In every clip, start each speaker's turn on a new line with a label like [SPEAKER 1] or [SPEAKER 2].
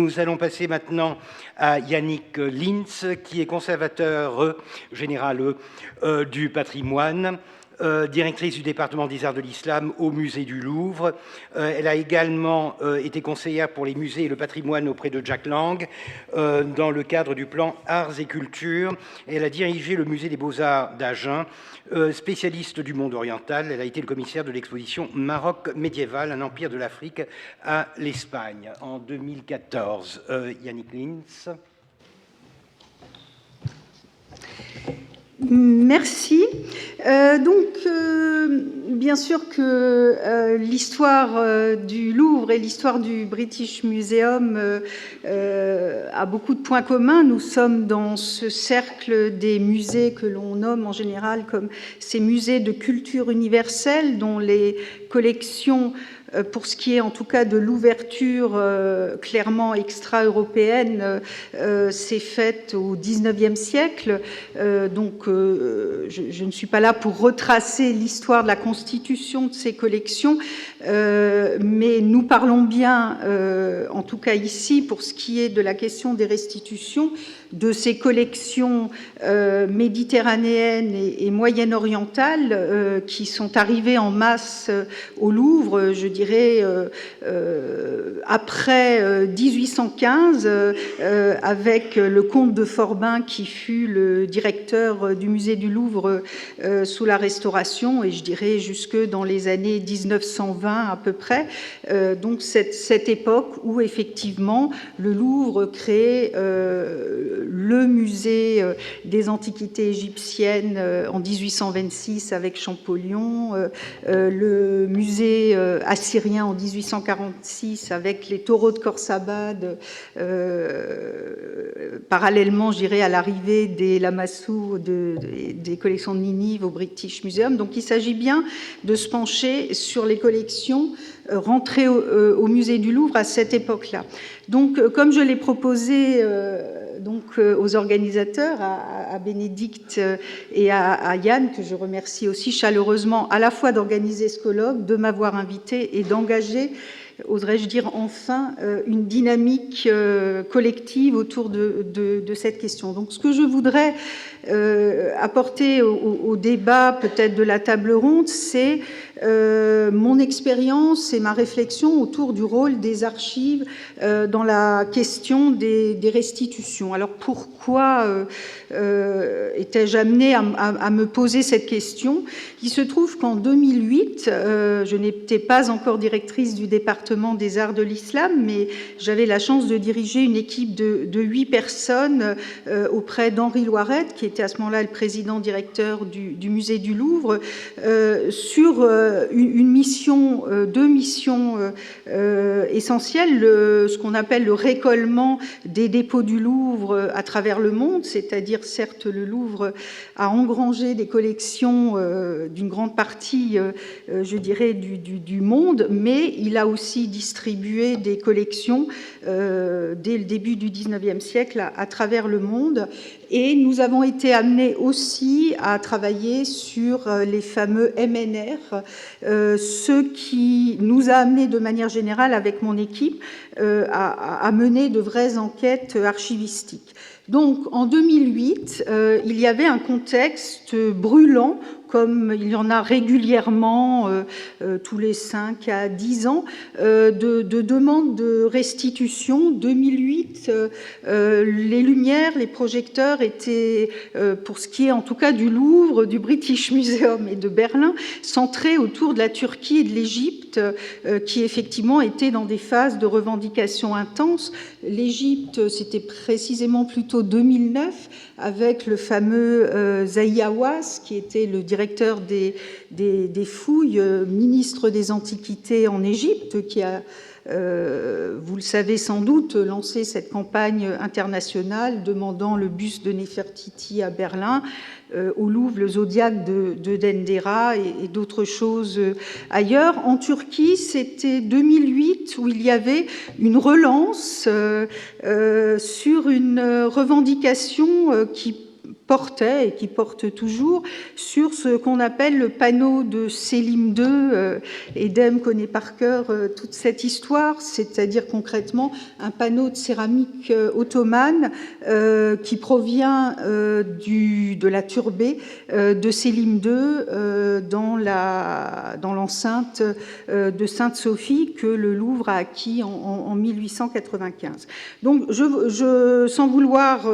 [SPEAKER 1] Nous allons passer maintenant à Yannick Lintz, qui est conservateur général du patrimoine, directrice du département des arts de l'islam au musée du Louvre. Elle a également été conseillère pour les musées et le patrimoine auprès de Jack Lang dans le cadre du plan Arts et Culture. Elle a dirigé le musée des Beaux-Arts d'Agen. Spécialiste du monde oriental, elle a été le commissaire de l'exposition Maroc médiéval, un empire de l'Afrique à l'Espagne en 2014. Yannick Lintz.
[SPEAKER 2] Merci. Bien sûr que l'histoire du Louvre et l'histoire du British Museum a beaucoup de points communs. Nous sommes dans ce cercle des musées que l'on nomme en général comme ces musées de culture universelle, dont les collections, pour ce qui est en tout cas de l'ouverture clairement extra-européenne, s'est faite au XIXe siècle. Je ne suis pas là pour retracer l'histoire de la constitution de ces collections, mais nous parlons bien, en tout cas ici, pour ce qui est de la question des restitutions, de ces collections méditerranéennes et moyen-orientales qui sont arrivées en masse au Louvre, je dirais, après 1815, avec le comte de Forbin qui fut le directeur du musée du Louvre sous la Restauration, et je dirais jusque dans les années 1920 à peu près. Donc cette époque où effectivement le Louvre crée le musée des antiquités égyptiennes en 1826 avec Champollion, le musée assyrien en 1846 avec les taureaux de Khorsabad, parallèlement, je dirais, à l'arrivée des Lamassu, des collections de Ninive au British Museum. Donc il s'agit bien de se pencher sur les collections rentrées au musée du Louvre à cette époque-là. Donc, comme je l'ai proposé aux organisateurs, à Bénédicte et à Yann, que je remercie aussi chaleureusement à la fois d'organiser ce colloque, de m'avoir invité et d'engager, oserais-je dire enfin, une dynamique collective autour de cette question. Donc ce que je voudrais apporter au débat peut-être de la table ronde, c'est mon expérience et ma réflexion autour du rôle des archives dans la question des restitutions. Alors pourquoi étais-je amenée à me poser cette question? Il se trouve qu'en 2008, je n'étais pas encore directrice du département des arts de l'islam, mais j'avais la chance de diriger une équipe de 8 personnes auprès d'Henri Loiret, qui était à ce moment-là le président-directeur du musée du Louvre, sur une mission, deux missions essentielles, ce qu'on appelle le récollement des dépôts du Louvre à travers le monde, c'est-à-dire certes le Louvre a engrangé des collections d'une grande partie, je dirais, du monde, mais il a aussi distribué des collections dès le début du XIXe siècle à travers le monde. Et nous avons été amenés aussi à travailler sur les fameux MNR, ce qui nous a amenés de manière générale avec mon équipe à mener de vraies enquêtes archivistiques. Donc en 2008, il y avait un contexte brûlant, comme il y en a régulièrement tous les 5 à 10 ans, de demandes de restitution. 2008, les lumières, les projecteurs étaient, pour ce qui est en tout cas du Louvre, du British Museum et de Berlin, centrés autour de la Turquie et de l'Égypte, qui effectivement étaient dans des phases de revendication intenses. L'Égypte, c'était précisément plutôt 2009, avec le fameux Zahi Hawass, qui était le directeur des fouilles, ministre des Antiquités en Égypte, qui a, vous le savez sans doute, lancé cette campagne internationale demandant le buste de Néfertiti à Berlin, au Louvre, le Zodiaque de Dendera et d'autres choses ailleurs. En Turquie, c'était 2008 où il y avait une relance sur une revendication qui portait et qui porte toujours sur ce qu'on appelle le panneau de Selim II. Edem connaît par cœur toute cette histoire, c'est-à-dire concrètement un panneau de céramique ottomane qui provient de la turbée de Selim II dans l'enceinte de Sainte-Sophie que le Louvre a acquis en 1895. Donc, sans vouloir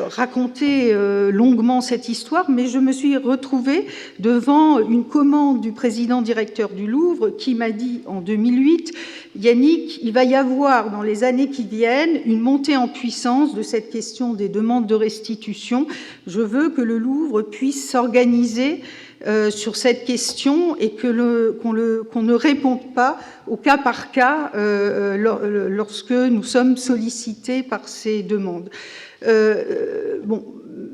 [SPEAKER 2] raconter longuement cette histoire, mais je me suis retrouvée devant une commande du président directeur du Louvre qui m'a dit en 2008 « Yannick, il va y avoir dans les années qui viennent une montée en puissance de cette question des demandes de restitution. Je veux que le Louvre puisse s'organiser sur cette question et qu'on ne réponde pas au cas par cas lorsque nous sommes sollicités par ces demandes. »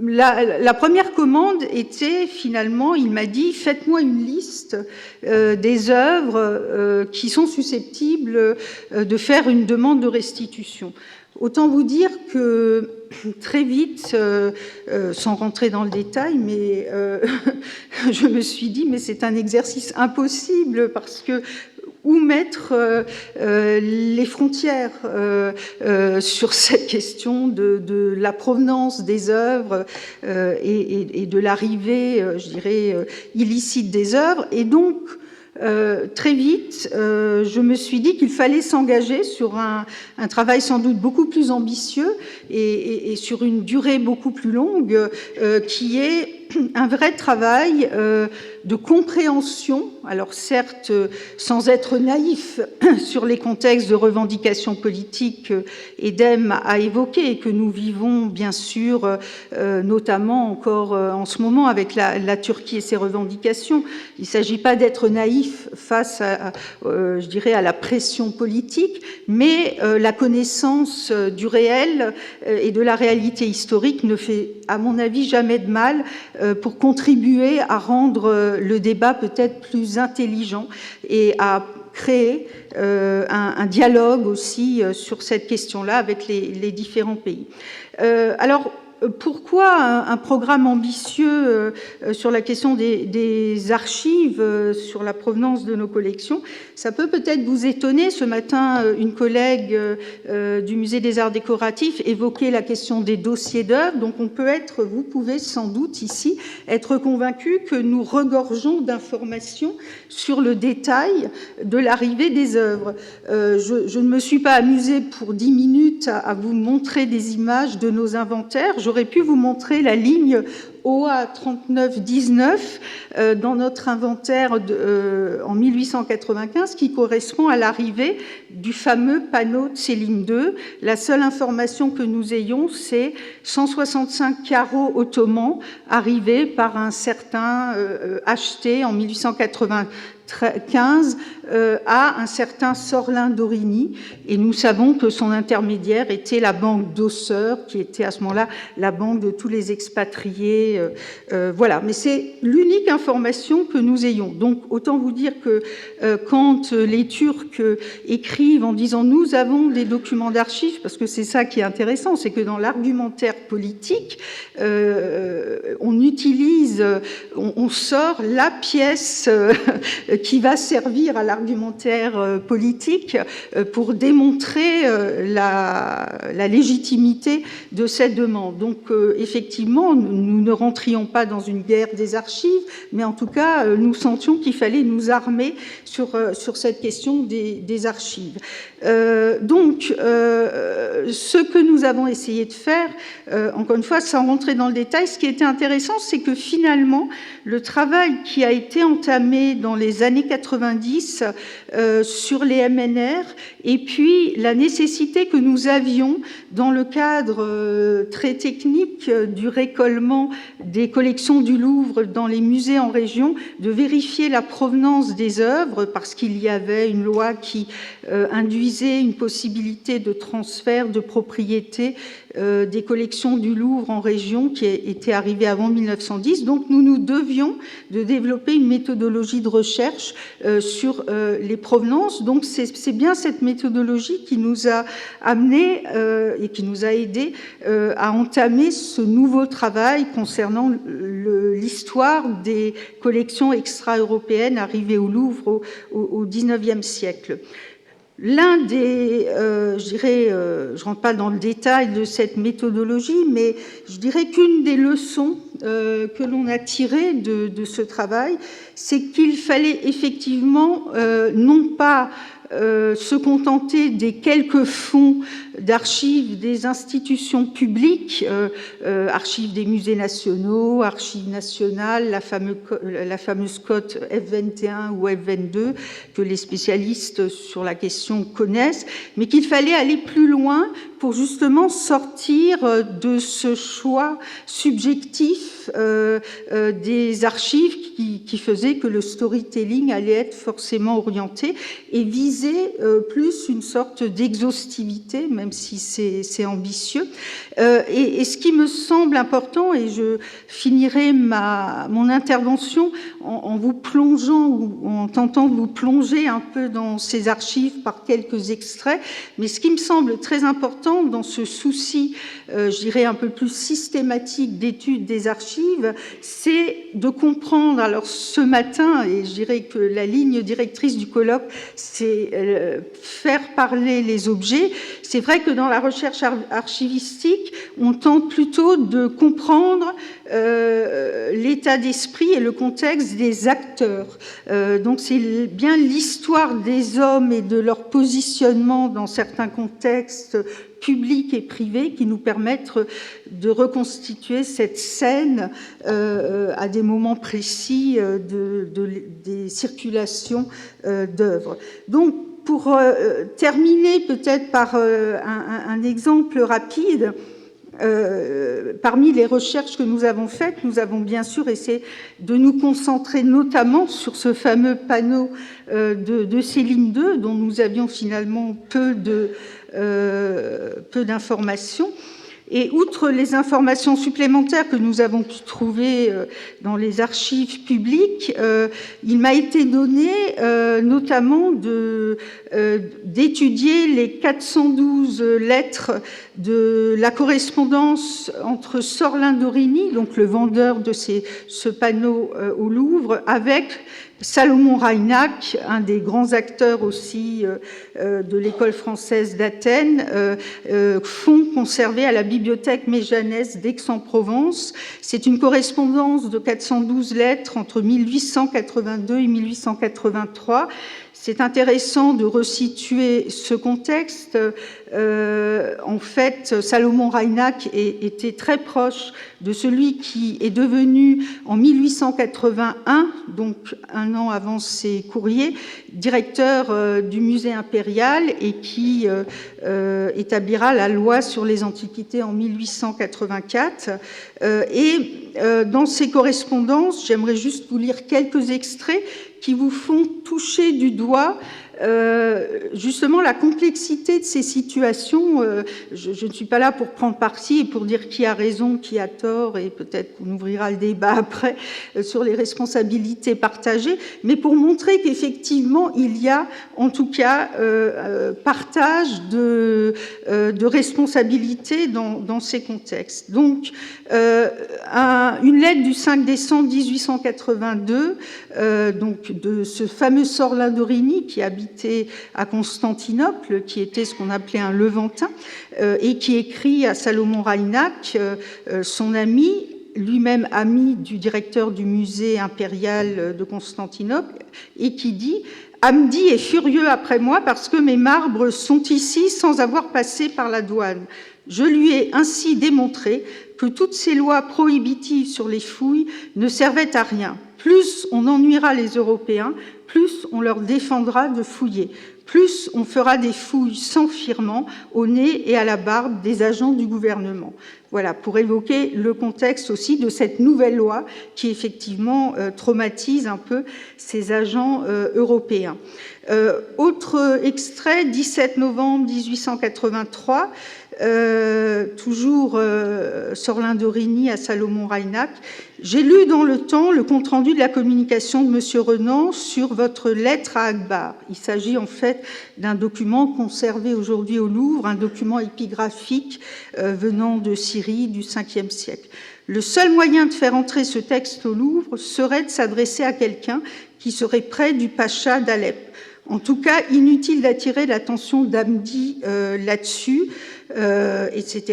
[SPEAKER 2] La première commande était finalement, il m'a dit, faites-moi une liste des œuvres qui sont susceptibles de faire une demande de restitution. Autant vous dire que très vite, sans rentrer dans le détail, mais je me suis dit, mais c'est un exercice impossible parce que où mettre les frontières sur cette question de la provenance des œuvres et de l'arrivée, je dirais, illicite des œuvres. Et donc, très vite, je me suis dit qu'il fallait s'engager sur un travail sans doute beaucoup plus ambitieux et sur une durée beaucoup plus longue, qui est un vrai travail de compréhension, alors certes sans être naïf sur les contextes de revendications politiques que Edem a évoqués et que nous vivons bien sûr, notamment encore en ce moment avec la Turquie et ses revendications. Il ne s'agit pas d'être naïf face à, je dirais, à la pression politique, mais la connaissance du réel et de la réalité historique ne fait, à mon avis, jamais de mal pour contribuer à rendre le débat peut-être plus intelligent et à créer un dialogue aussi sur cette question-là avec les différents pays. Alors, pourquoi un programme ambitieux sur la question des archives, sur la provenance de nos collections? Ça peut peut-être vous étonner. Ce matin, une collègue du Musée des Arts Décoratifs évoquait la question des dossiers d'œuvres. Donc vous pouvez sans doute ici être convaincu que nous regorgeons d'informations sur le détail de l'arrivée des œuvres. Je ne me suis pas amusée pour 10 minutes à vous montrer des images de nos inventaires. J'aurais pu vous montrer la ligne OA 3919 dans notre inventaire en 1895 qui correspond à l'arrivée du fameux panneau de Selim II. La seule information que nous ayons, c'est 165 carreaux ottomans arrivés par un certain acheté en 1895 à un certain Sorlin d'Origny, et nous savons que son intermédiaire était la banque d'Osseur, qui était à ce moment-là la banque de tous les expatriés. Voilà, mais c'est l'unique information que nous ayons. Donc autant vous dire que quand les Turcs écrivent en disant nous avons des documents d'archives, parce que c'est ça qui est intéressant, c'est que dans l'argumentaire politique, on sort la pièce qui va servir à l'argumentaire politique pour démontrer la légitimité de cette demande. Donc, effectivement, nous ne rentrions pas dans une guerre des archives, mais en tout cas, nous sentions qu'il fallait nous armer sur cette question des archives. Donc, ce que nous avons essayé de faire, encore une fois, sans rentrer dans le détail, ce qui était intéressant, c'est que finalement, le travail qui a été entamé dans les années 90 sur les MNR, et puis la nécessité que nous avions, dans le cadre très technique du récollement des collections du Louvre dans les musées en région, de vérifier la provenance des œuvres, parce qu'il y avait une loi qui induisait une possibilité de transfert de propriété des collections du Louvre en région qui étaient arrivées avant 1910. Donc nous nous devions de développer une méthodologie de recherche sur les provenances. Donc c'est bien cette méthodologie qui nous a amené et qui nous a aidé à entamer ce nouveau travail concernant l'histoire des collections extra-européennes arrivées au Louvre au XIXe siècle. L'un des, je rentre pas dans le détail de cette méthodologie, mais je dirais qu'une des leçons que l'on a tirées de ce travail, c'est qu'il fallait effectivement non pas se contenter des quelques fonds d'archives des institutions publiques, archives des musées nationaux, archives nationales, la fameuse cote F21 ou F22 que les spécialistes sur la question connaissent, mais qu'il fallait aller plus loin pour justement sortir de ce choix subjectif des archives qui faisait que le storytelling allait être forcément orienté et viser plus une sorte d'exhaustivité, même si c'est ambitieux. Et ce qui me semble important, et je finirai mon intervention en vous plongeant ou en tentant de vous plonger un peu dans ces archives par quelques extraits, mais ce qui me semble très important dans ce souci, je dirais un peu plus systématique d'étude des archives, c'est de comprendre, alors ce matin, et je dirais que la ligne directrice du colloque, c'est faire parler les objets. C'est vrai que dans la recherche archivistique, on tente plutôt de comprendre l'état d'esprit et le contexte des acteurs. Donc c'est bien l'histoire des hommes et de leur positionnement dans certains contextes publics et privés qui nous permettent de reconstituer cette scène à des moments précis des circulations d'œuvres. Donc, pour terminer peut-être par un exemple rapide, parmi les recherches que nous avons faites, nous avons bien sûr essayé de nous concentrer notamment sur ce fameux panneau de Céline II, dont nous avions finalement peu d'informations. Et outre les informations supplémentaires que nous avons pu trouver dans les archives publiques, il m'a été donné notamment d'étudier les 412 lettres de la correspondance entre Sorlin d'Origny, donc le vendeur de ce panneau au Louvre, avec Salomon Reinach, un des grands acteurs aussi de l'école française d'Athènes, fonds conservés à la bibliothèque Méjanès d'Aix-en-Provence. C'est une correspondance de 412 lettres entre 1882 et 1883. C'est intéressant de resituer ce contexte. En fait, Salomon Reinach était très proche de celui qui est devenu en 1881, donc un an avant ses courriers, directeur du musée impérial et qui établira la loi sur les antiquités en 1884. Dans ces correspondances, j'aimerais juste vous lire quelques extraits qui vous font toucher du doigt justement la complexité de ces situations. Je ne suis pas là pour prendre parti et pour dire qui a raison, qui a tort, et peut-être qu'on ouvrira le débat après sur les responsabilités partagées, mais pour montrer qu'effectivement il y a en tout cas partage de responsabilités dans ces contextes. Donc une lettre du 5 décembre 1882, donc de ce fameux Sorlin d'Origny qui habitait à Constantinople, qui était ce qu'on appelait un Levantin, et qui écrit à Salomon Reinach, son ami, lui-même ami du directeur du musée impérial de Constantinople, et qui dit « Hamdi est furieux après moi parce que mes marbres sont ici sans avoir passé par la douane. Je lui ai ainsi démontré que toutes ces lois prohibitives sur les fouilles ne servaient à rien. Plus on ennuiera les Européens, plus on leur défendra de fouiller. Plus on fera des fouilles sans firmament au nez et à la barbe des agents du gouvernement. » Voilà, pour évoquer le contexte aussi de cette nouvelle loi qui effectivement traumatise un peu ces agents européens. Autre extrait, 17 novembre 1883, toujours Sorlin d'Origny à Salomon-Reinach. J'ai lu dans le temps le compte-rendu de la communication de M. Renan sur votre lettre à Akbar. Il s'agit en fait d'un document conservé aujourd'hui au Louvre, un document épigraphique venant de Syrie du 5e siècle. Le seul moyen de faire entrer ce texte au Louvre serait de s'adresser à quelqu'un qui serait près du pacha d'Alep. En tout cas, inutile d'attirer l'attention d'Hamdi là-dessus, etc.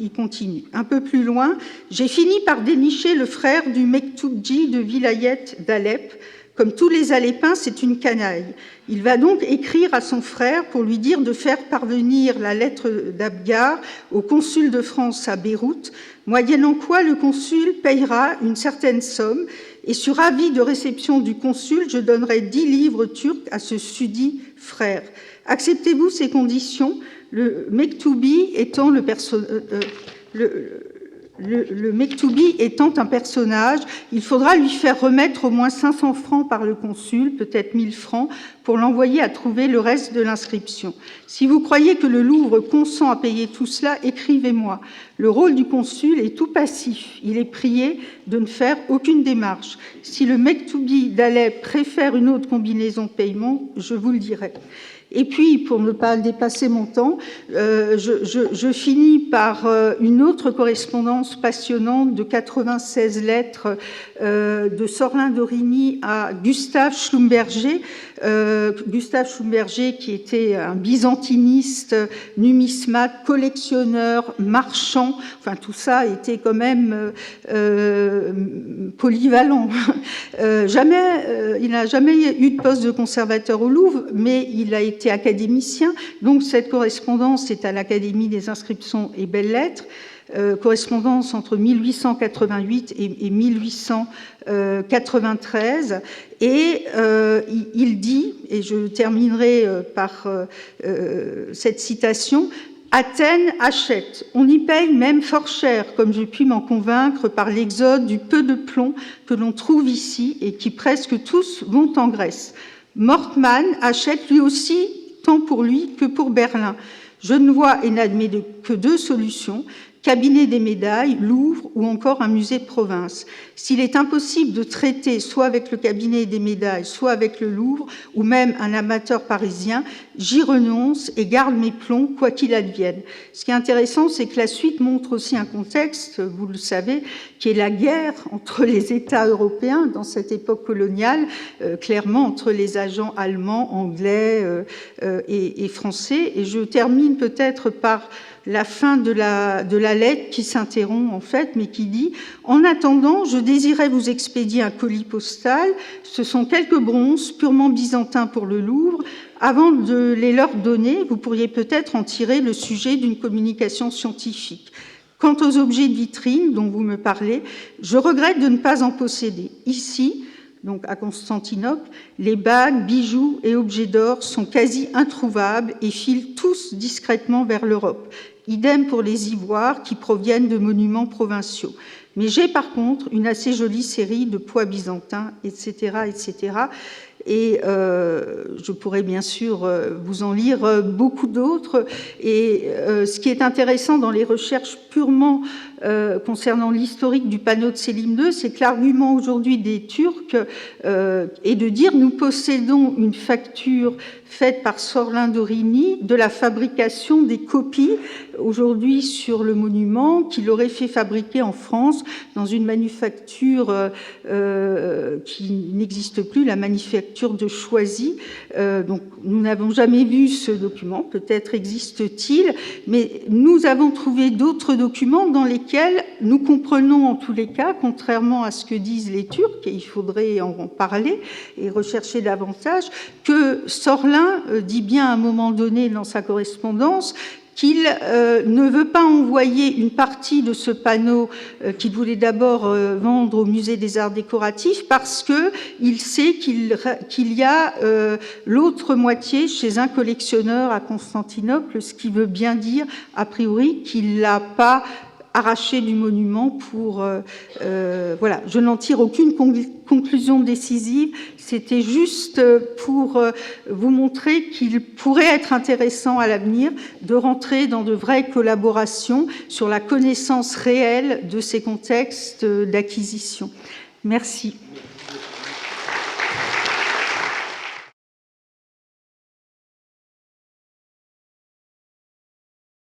[SPEAKER 2] Il continue. Un peu plus loin, j'ai fini par dénicher le frère du Mektoubji de Vilayet d'Alep. Comme tous les Alépins, c'est une canaille. Il va donc écrire à son frère pour lui dire de faire parvenir la lettre d'Abgar au consul de France à Beyrouth, moyennant quoi le consul payera une certaine somme, et sur avis de réception du consul, je donnerai 10 livres turcs à ce susdit frère. Acceptez-vous ces conditions? Le Mektoubi étant le Mektoubi étant un personnage, il faudra lui faire remettre au moins 500 francs par le consul, peut-être 1000 francs, pour l'envoyer à trouver le reste de l'inscription. Si vous croyez que le Louvre consent à payer tout cela, écrivez-moi. Le rôle du consul est tout passif. Il est prié de ne faire aucune démarche. Si le Mektoubi d'Alep préfère une autre combinaison de paiement, je vous le dirai. Et puis, pour ne pas dépasser mon temps, je finis par une autre correspondance passionnante de 96 lettres de Sorlin d'Origny à Gustave Schlumberger. Gustave Schlumberger, qui était un byzantiniste, numismate, collectionneur, marchand, enfin tout ça était quand même polyvalent. Il n'a jamais eu de poste de conservateur au Louvre, mais il a été académicien, donc cette correspondance est à l'Académie des inscriptions et belles-lettres, correspondance entre 1888 et 1893, et il dit, et je terminerai par cette citation, « Athènes achète, on y paye même fort cher, comme j'ai pu m'en convaincre par l'exode du peu de plomb que l'on trouve ici et qui presque tous vont en Grèce. Mortmann achète lui aussi tant pour lui que pour Berlin. Je ne vois et n'admets que 2 solutions, cabinet des médailles, Louvre ou encore un musée de province. S'il est impossible de traiter soit avec le cabinet des médailles, soit avec le Louvre, ou même un amateur parisien, j'y renonce et garde mes plombs, quoi qu'il advienne. » Ce qui est intéressant, c'est que la suite montre aussi un contexte, vous le savez, qui est la guerre entre les États européens dans cette époque coloniale, clairement entre les agents allemands, anglais et français. Et je termine peut-être par la fin de la lettre qui s'interrompt en fait, mais qui dit « En attendant, je désirais vous expédier un colis postal. Ce sont quelques bronzes purement byzantins pour le Louvre. Avant de les leur donner, vous pourriez peut-être en tirer le sujet d'une communication scientifique. Quant aux objets de vitrine dont vous me parlez, je regrette de ne pas en posséder. Ici, donc à Constantinople, les bagues, bijoux et objets d'or sont quasi introuvables et filent tous discrètement vers l'Europe. Idem pour les ivoires qui proviennent de monuments provinciaux. Mais j'ai par contre une assez jolie série de pois byzantins, etc., etc. Et je pourrais bien sûr vous en lire beaucoup d'autres. Et ce qui est intéressant dans les recherches purement concernant l'historique du panneau de Sélim II, c'est que l'argument aujourd'hui des Turcs est de dire nous possédons une facture faite par Sorlin d'Origny de la fabrication des copies aujourd'hui sur le monument qu'il aurait fait fabriquer en France dans une manufacture qui n'existe plus, la manufacture de Choisy. Donc nous n'avons jamais vu ce document, peut-être existe-t-il, mais nous avons trouvé d'autres documents dans lesquels nous comprenons en tous les cas, contrairement à ce que disent les Turcs, et il faudrait en parler et rechercher davantage, que Sorlin dit bien à un moment donné dans sa correspondance qu'il ne veut pas envoyer une partie de ce panneau qu'il voulait d'abord vendre au musée des arts décoratifs parce qu'il sait qu'il y a l'autre moitié chez un collectionneur à Constantinople, ce qui veut bien dire a priori qu'il l'a pas arraché du monument pour... voilà, je n'en tire aucune conclusion décisive, c'était juste pour vous montrer qu'il pourrait être intéressant à l'avenir de rentrer dans de vraies collaborations sur la connaissance réelle de ces contextes d'acquisition. Merci.